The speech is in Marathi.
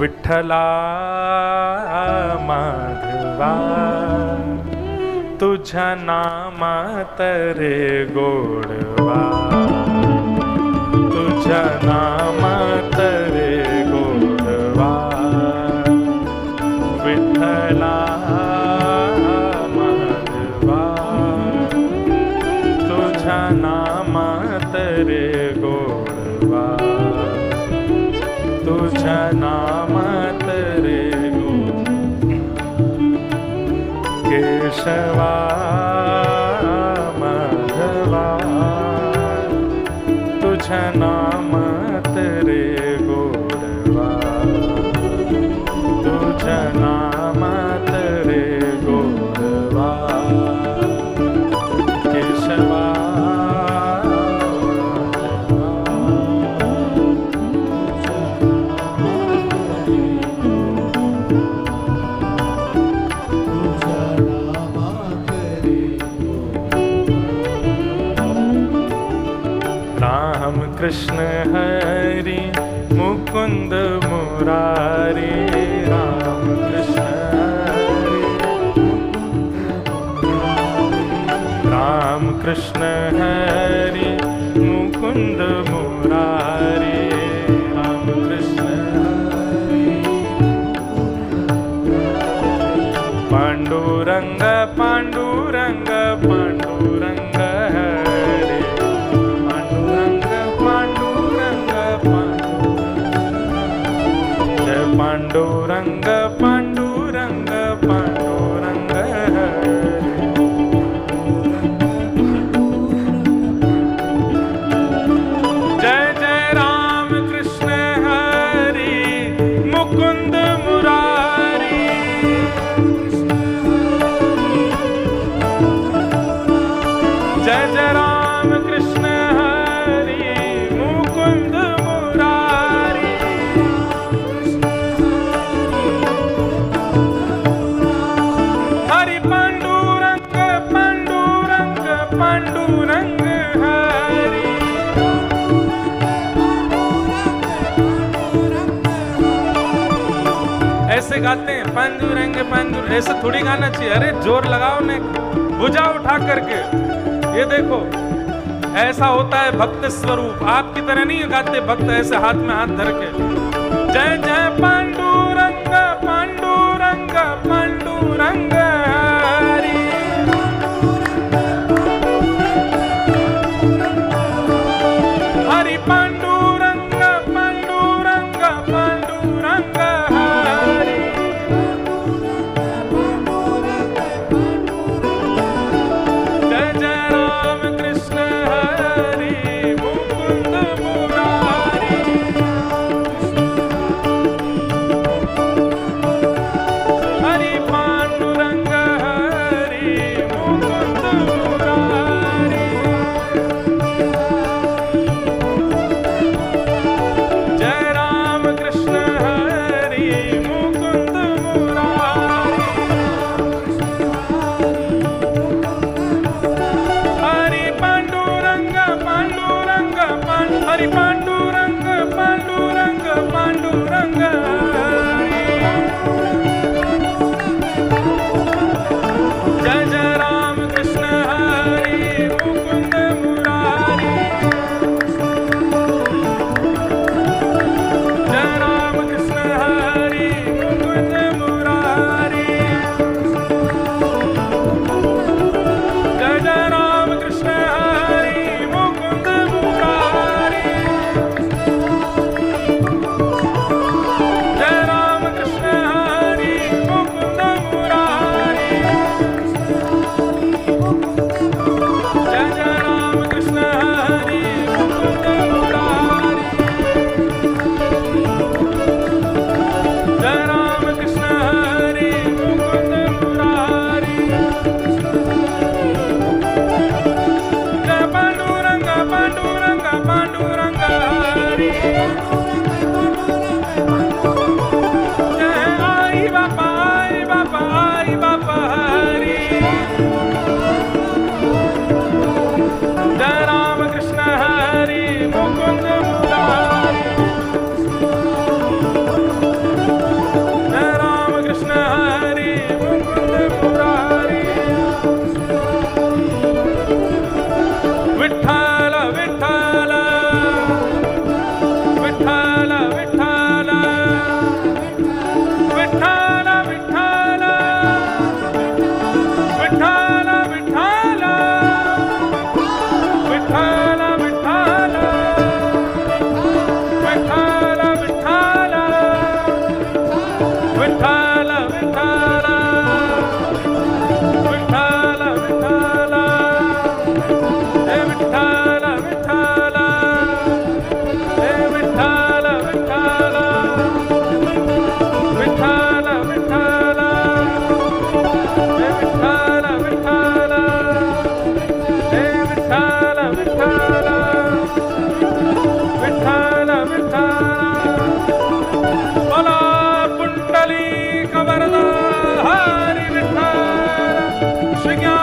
विठ्ठला माधवा तुझ्या नामात रे गोडवा, तुझ्या नामात रे गोडवा, विठ्ठला माधवा तुझ्या नामात रे गोडवा, तुझ्या नामात रे केशवा माधवा तुझ्या नामात रे गोडवा, तुझ्या नामात रे गोडवा, केशवा कृष्ण हरि मुकुंद मुरारी, राम कृष्ण हरि, राम कृष्ण हरि मुकुंद मुरारी, राम कृष्ण हरि, पांडुरंग पांडुरंग पांडुरंग हरे, पांडुरंग पांडुरंग पांडुरंग हरे, जय जय राम कृष्ण हरि मुकुंद मुरारी, जय जय राम कृष्ण हरि मुकुंद मुरारी, हरि पांडुरंग पांडुरंग पांडुरंग हरि, ऐसे गाते हैं पांडुरंग पांडुरंग, ऐसे थोड़ी गाना चाहिए, अरे जोर लगाओ ने, भुजा उठा करके, ये देखो ऐसा होता है भक्त स्वरूप। आपकी तरह नहीं गाते भक्त ऐसे हाथ में हाथ धर के, जय जय पांडुरंग पांडुरंग पांडुरंग हरि, हरि पांडुरंग पांडुरंग पांडुरंग हरि, जय जय राम कृष्ण हरि मुकुंद मुरारी, मोक्ष ज्ञान